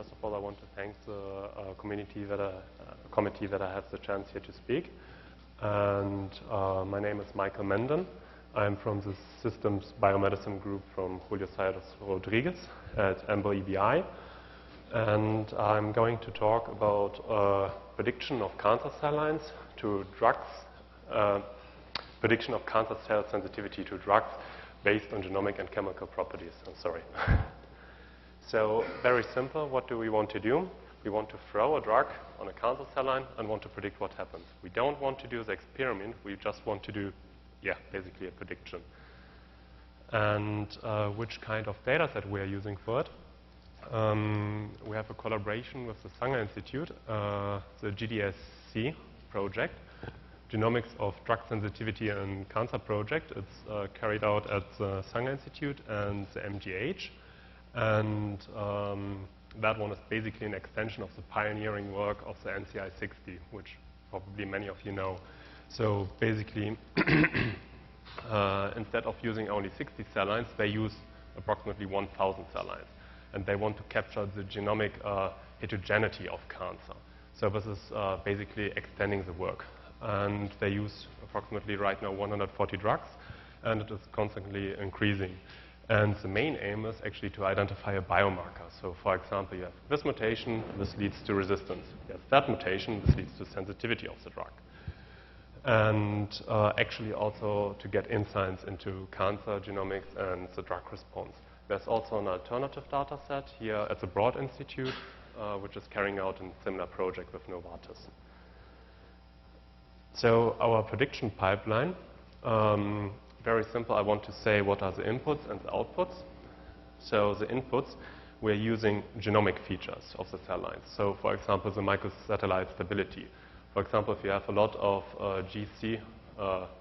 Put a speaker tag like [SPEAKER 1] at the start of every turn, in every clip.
[SPEAKER 1] First of all, I want to thank the committee that I have the chance here to speak. And my name is Michael Menden. I'm from the Systems Biomedicine Group from Julio César Rodriguez at EBI. And I'm going to talk about prediction of cancer cell lines to drugs, prediction of cancer cell sensitivity to drugs based on genomic and chemical properties. I'm sorry. So very simple, what do we want to do? We want to throw a drug on a cancer cell line and want to predict what happens. We don't want to do the experiment, we just want to do, basically a prediction. And which kind of data set we are using for it? We have a collaboration with the Sanger Institute, the GDSC project, Genomics of Drug Sensitivity and Cancer project. It's carried out at the Sanger Institute and the MGH. And that one is basically an extension of the pioneering work of the NCI-60, which probably many of you know. So basically, instead of using only 60 cell lines, they use approximately 1,000 cell lines. And they want to capture the genomic heterogeneity of cancer. So this is basically extending the work. And they use approximately right now 140 drugs, and it is constantly increasing. And the main aim is actually to identify a biomarker. So for example, you have this mutation, this leads to resistance. You have that mutation, this leads to sensitivity of the drug. And actually also to get insights into cancer genomics and the drug response. There's also an alternative data set here at the Broad Institute, which is carrying out a similar project with Novartis. So our prediction pipeline, very simple. I want to say what are the inputs and the outputs. So the inputs, we're using genomic features of the cell lines. So for example, the microsatellite stability. For example, if you have a lot of GC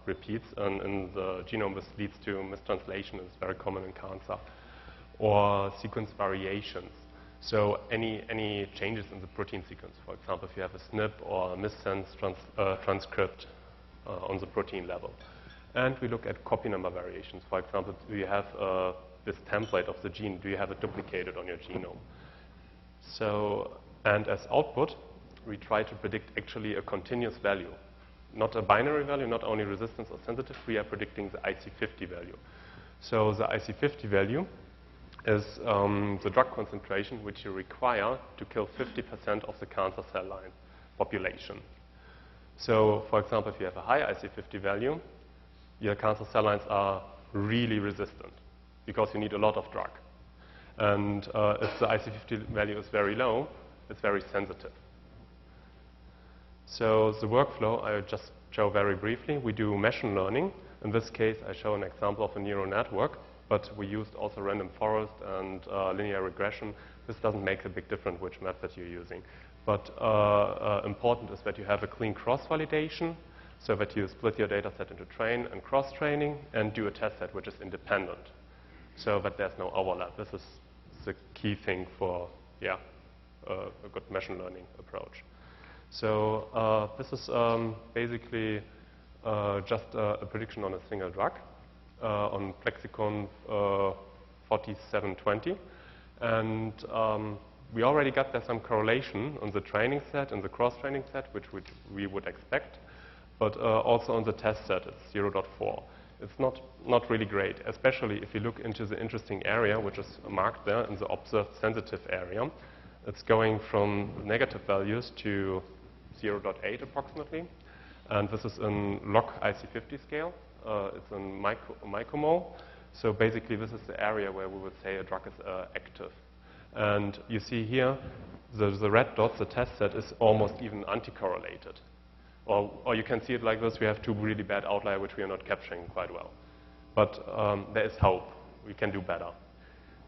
[SPEAKER 1] repeats in the genome, this leads to mistranslation. It's very common in cancer. Or sequence variations. So any changes in the protein sequence. For example, if you have a SNP or a missense transcript on the protein level. And we look at copy number variations. For example, do you have this template of the gene? Do you have it duplicated on your genome? So, and as output, we try to predict actually a continuous value. Not a binary value, not only resistance or sensitive, we are predicting the IC50 value. So the IC50 value is the drug concentration which you require to kill 50% of the cancer cell line population. So, for example, if you have a high IC50 value, your cancer cell lines are really resistant because you need a lot of drug. And if the IC50 value is very low, it's very sensitive. So the workflow I will just show very briefly. We do machine learning. In this case, I show an example of a neural network, but we used also random forest and linear regression. This doesn't make a big difference which method you're using. But important is that you have a clean cross-validation, so that you split your data set into train and cross-training and do a test set which is independent, so that there's no overlap. This is the key thing for a good machine learning approach. So this is basically just a prediction on a single drug on Plexicon 4720. And we already got there some correlation on the training set and the cross-training set, which we would expect. But also on the test set, it's 0.4. It's not really great, especially if you look into the interesting area, which is marked there in the observed sensitive area. It's going from negative values to 0.8 approximately. And this is in log IC50 scale. It's in micromole. So basically, this is the area where we would say a drug is active. And you see here, the red dots, the test set, is almost even anti-correlated. Or you can see it like this. We have two really bad outliers which we are not capturing quite well. But there is hope. We can do better.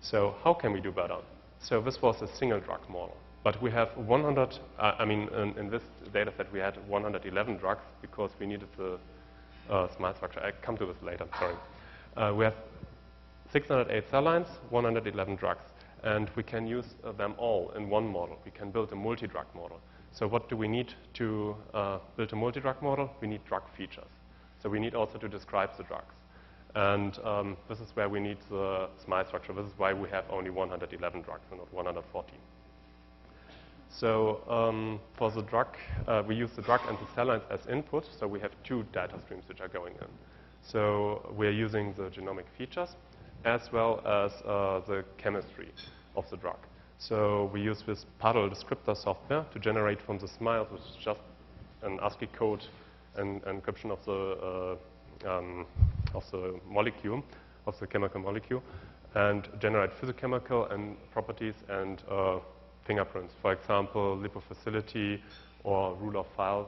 [SPEAKER 1] So how can we do better? So this was a single drug model. But we have 100, in this data set we had 111 drugs because we needed the smart structure. I come to this later, sorry. We have 608 cell lines, 111 drugs. And we can use them all in one model. We can build a multi-drug model. So what do we need to build a multi-drug model? We need drug features. So we need also to describe the drugs. And this is where we need the SMILE structure. This is why we have only 111 drugs and not 140. So for the drug, we use the drug and the cell lines as input. So we have two data streams which are going in. So we're using the genomic features as well as the chemistry of the drug. So we use this puddle descriptor software to generate from the SMILES, which is just an ASCII code and encryption of the molecule, of the chemical molecule, and generate physiochemical and properties and fingerprints. For example, lipophilicity or rule of 5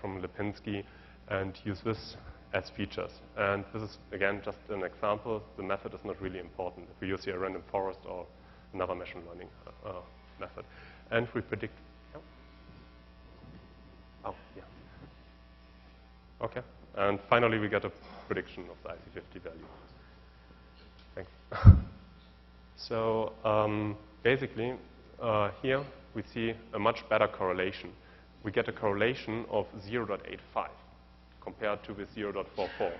[SPEAKER 1] from Lipinski, and use this as features. And this is, again, just an example. The method is not really important. If we use here a random forest or another machine learning method. And we predict... Oh, yeah. Okay. And finally, we get a prediction of the IC50 value. Thanks. So basically, here we see a much better correlation. We get a correlation of 0.85 compared to with 0.44.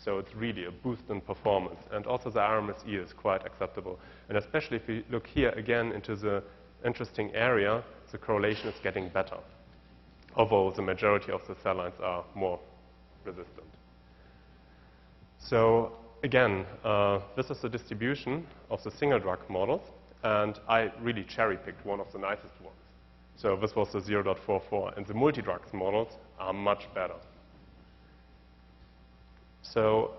[SPEAKER 1] So it's really a boost in performance. And also the RMSE is quite acceptable. And especially if we look here again into the interesting area, the correlation is getting better, although the majority of the cell lines are more resistant. So again, this is the distribution of the single drug models, and I really cherry-picked one of the nicest ones. So this was the 0.44, and the multi-drugs models are much better. So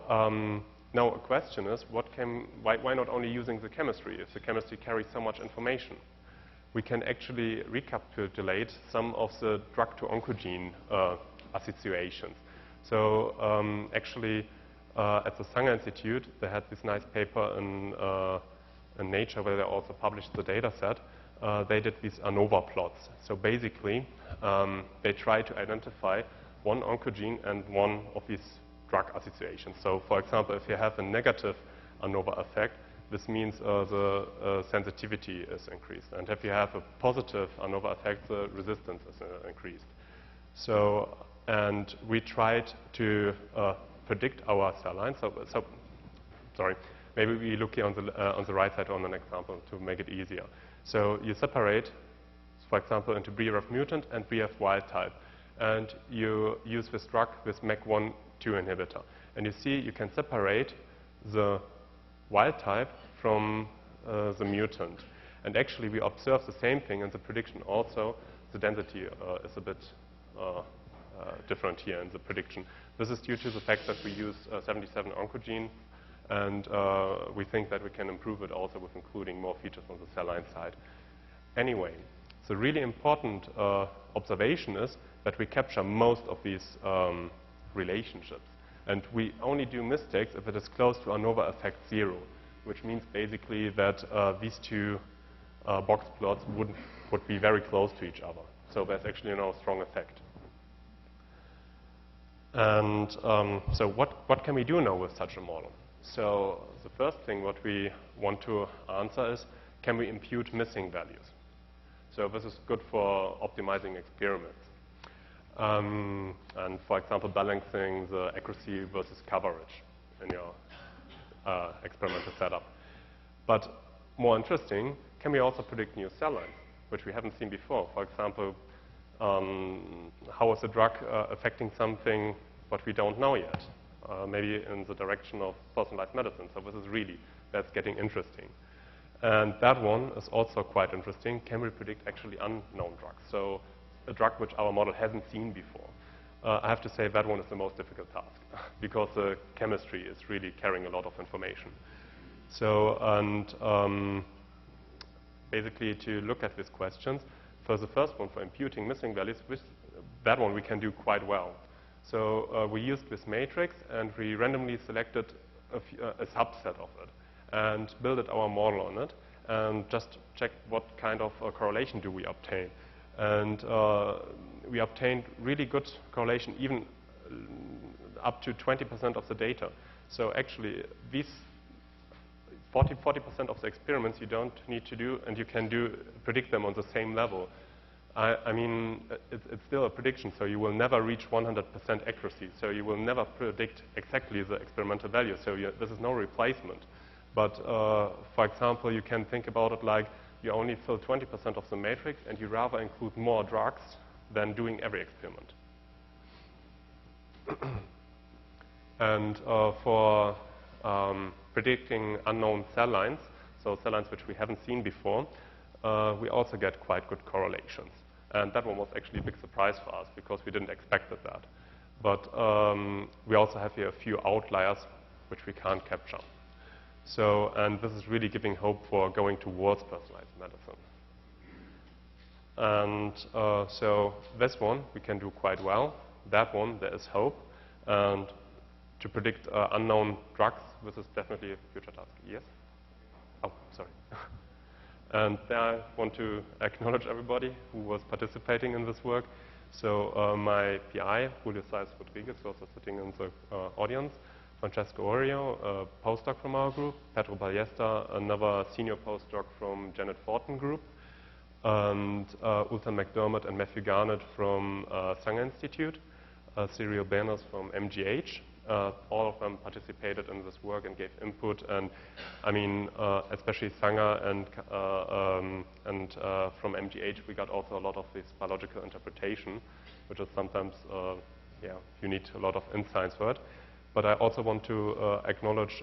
[SPEAKER 1] now a question is, why not only using the chemistry if the chemistry carries so much information? We can actually recapitulate some of the drug-to-oncogene associations. So actually, at the Sanger Institute, they had this nice paper in Nature where they also published the data set. They did these ANOVA plots. So basically, they try to identify one oncogene and one of these drug associations. So for example, if you have a negative ANOVA effect, this means the sensitivity is increased. And if you have a positive ANOVA effect, the resistance is increased. So, and we tried to predict our cell lines. Sorry, maybe we look here on the right side on an example to make it easier. So you separate, for example, into BRAF mutant and BRAF wild type. And you use this drug with MEK1/2 inhibitor. And you see you can separate the wild type from the mutant. And actually we observe the same thing in the prediction also. The density is a bit different here in the prediction. This is due to the fact that we use 77 oncogene, and we think that we can improve it also with including more features on the cell line side. Anyway, the really important observation is that we capture most of these relationships. And we only do mistakes if it is close to ANOVA effect 0, which means basically that these two box plots would be very close to each other. So there's actually no strong effect. And so what can we do now with such a model? So the first thing what we want to answer is, can we impute missing values? So this is good for optimizing experiments. And for example, balancing the accuracy versus coverage in your experimental setup. But more interesting, can we also predict new cell lines, which we haven't seen before? For example, how is the drug affecting something what we don't know yet? Maybe in the direction of personalized medicine. So this is really, that's getting interesting. And that one is also quite interesting. Can we predict actually unknown drugs? So a drug which our model hasn't seen before. I have to say that one is the most difficult task because the chemistry is really carrying a lot of information. So, and basically to look at these questions, for the first one, for imputing missing values, that one we can do quite well. So we used this matrix and we randomly selected a subset of it and built our model on it and just checked what kind of correlation do we obtain. And we obtained really good correlation, even up to 20% of the data. So actually, these 40% of the experiments you don't need to do, and you can predict them on the same level. I mean, it's still a prediction, so you will never reach 100% accuracy. So you will never predict exactly the experimental value. So this is no replacement. But for example, you can think about it like you only fill 20% of the matrix, and you rather include more drugs than doing every experiment. And for predicting unknown cell lines, so cell lines which we haven't seen before, we also get quite good correlations. And that one was actually a big surprise for us because we didn't expect that. But we also have here a few outliers which we can't capture. So, and this is really giving hope for going towards personalized medicine. And so this one we can do quite well. That one, there is hope. And to predict unknown drugs, this is definitely a future task. Yes? Oh, sorry. And there I want to acknowledge everybody who was participating in this work. So my PI, Julio Saez Rodriguez, also sitting in the audience, Francesco Orio, a postdoc from our group, Pedro Ballesta, another senior postdoc from Janet Fortin group, and Ultan McDermott and Matthew Garnett from Sanger Institute, Cyril Berners from MGH. All of them participated in this work and gave input, and I mean, especially Sanger and from MGH, we got also a lot of this biological interpretation, which is sometimes, yeah, you need a lot of insights for it. But I also want to acknowledge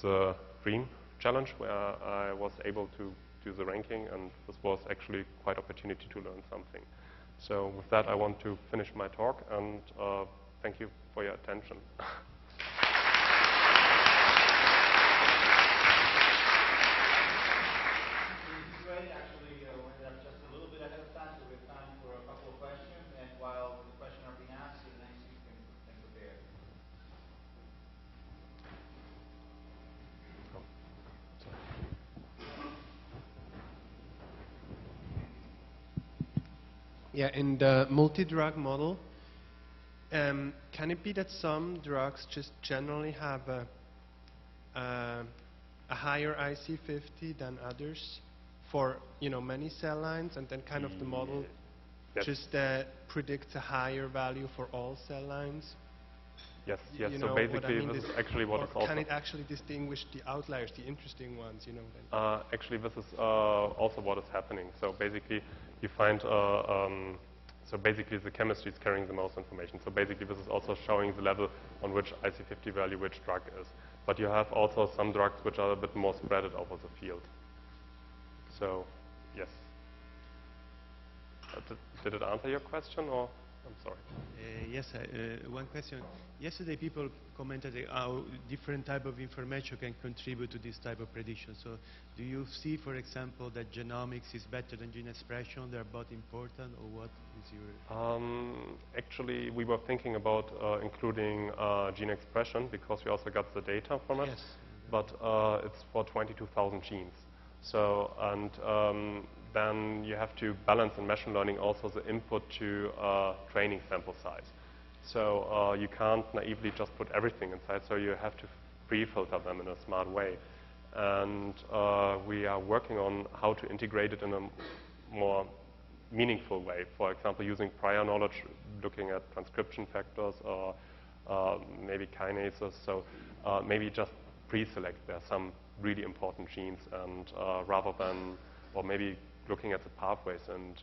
[SPEAKER 1] the Green Challenge, where I was able to do the ranking, and this was actually quite an opportunity to learn something. So with that, I want to finish my talk, and thank you for your attention.
[SPEAKER 2] Great. Actually, we ended up just a little bit ahead of time, so we have time for a couple of questions. And while the questions are being asked, the next you can prepare.
[SPEAKER 3] Yeah, in the multi-drug model, can it be that some drugs just generally have a higher IC50 than others for, you know, many cell lines, and then kind of the model just predicts a higher value for all cell lines?
[SPEAKER 1] Yes, yes.
[SPEAKER 3] You
[SPEAKER 1] So
[SPEAKER 3] know
[SPEAKER 1] basically,
[SPEAKER 3] what I mean?
[SPEAKER 1] this is actually what is also.
[SPEAKER 3] Can it actually distinguish the outliers, the interesting ones? You know. Then?
[SPEAKER 1] Actually, this is also what is happening. So basically, you find. So basically, the chemistry is carrying the most information. So basically, this is also showing the level on which IC50 value which drug is. But you have also some drugs which are a bit more spread over the field. So, yes. Did it answer your question, or? I'm sorry.
[SPEAKER 4] Yes, one question. Yesterday people commented how different type of information can contribute to this type of prediction. So do you see, for example, that genomics is better than gene expression? They're both important, or what is your...
[SPEAKER 1] Actually, we were thinking about including gene expression because we also got the data from it.
[SPEAKER 4] Yes.
[SPEAKER 1] But it's for 22,000 genes. So, and then you have to balance in machine learning also the input to training sample size. So you can't naively just put everything inside, so you have to pre-filter them in a smart way. And we are working on how to integrate it in a more meaningful way. For example, using prior knowledge, looking at transcription factors or maybe kinases. So maybe just pre-select there some really important genes, and rather than, or maybe looking at the pathways and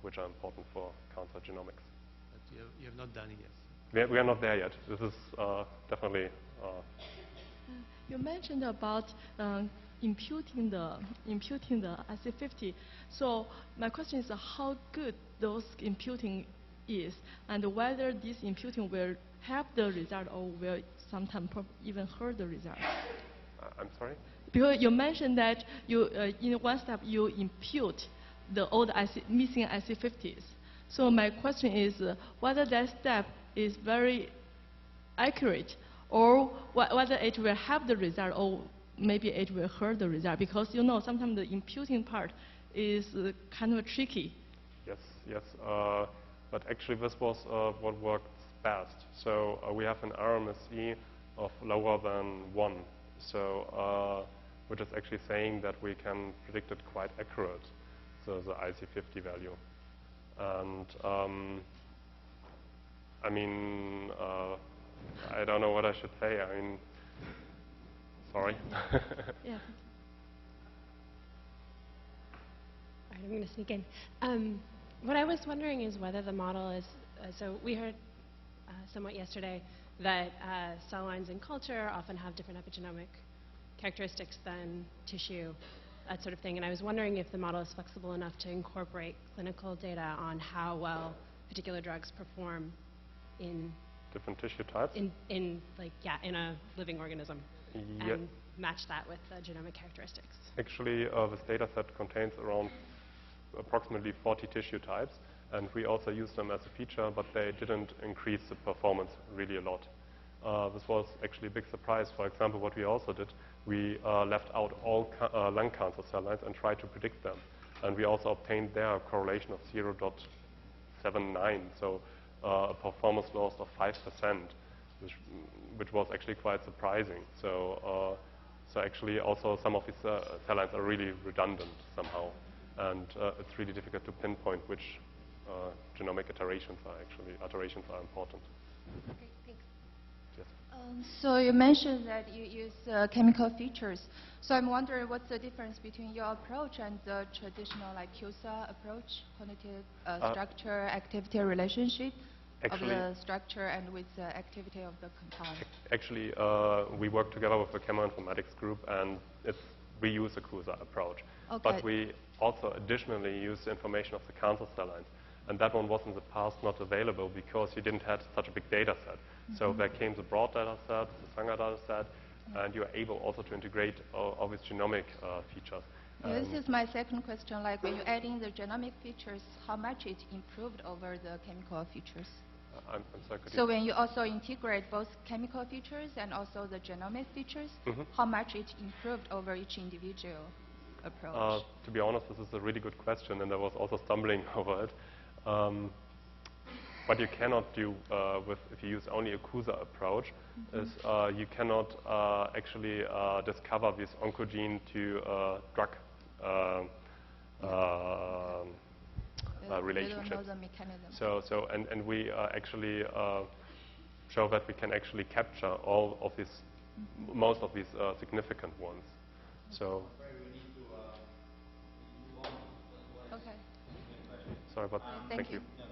[SPEAKER 1] which are important for cancer genomics.
[SPEAKER 4] But you have not done it yet.
[SPEAKER 1] We are not there yet. This is definitely.
[SPEAKER 5] You mentioned about imputing the IC50. So my question is how good those imputing is, and whether this imputing will help the result or will sometimes even hurt the result.
[SPEAKER 1] I'm sorry?
[SPEAKER 5] Because you mentioned that you, in one step, you impute the old missing IC50s. So my question is whether that step is very accurate, or whether it will help the result, or maybe it will hurt the result. Because you know, sometimes the imputing part is kind of tricky.
[SPEAKER 1] Yes, yes. But actually, this was what worked best. So we have an RMSE of lower than 1. So which is actually saying that we can predict it quite accurate, so the IC50 value. And I mean, I don't know what I should say. I mean, sorry.
[SPEAKER 5] Yeah.
[SPEAKER 6] I'm going to sneak in. What I was wondering is whether the model is, so we heard somewhat yesterday that cell lines in culture often have different epigenomic characteristics than tissue, that sort of thing. And I was wondering if the model is flexible enough to incorporate clinical data on how well particular drugs perform in
[SPEAKER 1] Different tissue types?
[SPEAKER 6] in a living organism,
[SPEAKER 1] Yeah.
[SPEAKER 6] and match that with the genomic characteristics.
[SPEAKER 1] Actually, this data set contains around approximately 40 tissue types, and we also used them as a feature, but they didn't increase the performance really a lot. This was actually a big surprise. For example, what we also did, we left out all lung cancer cell lines and tried to predict them. And we also obtained there a correlation of 0.79, so a performance loss of 5%, which was actually quite surprising. So actually also some of these cell lines are really redundant somehow. And it's really difficult to pinpoint which genomic iterations are important.
[SPEAKER 7] Okay, thanks.
[SPEAKER 1] Yes.
[SPEAKER 7] So you mentioned that you use chemical features. So I'm wondering what's the difference between your approach and the traditional like QSA approach, quantitative structure activity relationship of the structure and with the activity of the compound.
[SPEAKER 1] Actually, we work together with the chemoinformatics group, and we use a QSA approach.
[SPEAKER 7] Okay.
[SPEAKER 1] But we also additionally use the information of the cancer cell lines. And that one was in the past not available because you didn't have such a big data set. So there came the broad data set, the Sanger data set, and you are able also to integrate all these genomic features.
[SPEAKER 7] Yeah, this is my second question. Like when you add in the genomic features, how much it improved over the chemical features?
[SPEAKER 1] I'm sorry, could
[SPEAKER 7] So when you also integrate both chemical features and also the genomic features, how much it improved over each individual approach?
[SPEAKER 1] To be honest, this is a really good question, and I was also stumbling over it. What you cannot do if you use only a QSA approach is you cannot actually discover this oncogene to drug relationships.
[SPEAKER 7] You don't know the mechanism.
[SPEAKER 1] And we actually show that we can actually capture all of these, most of these significant ones. So.
[SPEAKER 2] We need to move on.
[SPEAKER 7] Okay.
[SPEAKER 1] Sorry, but
[SPEAKER 7] Thank you.
[SPEAKER 2] No,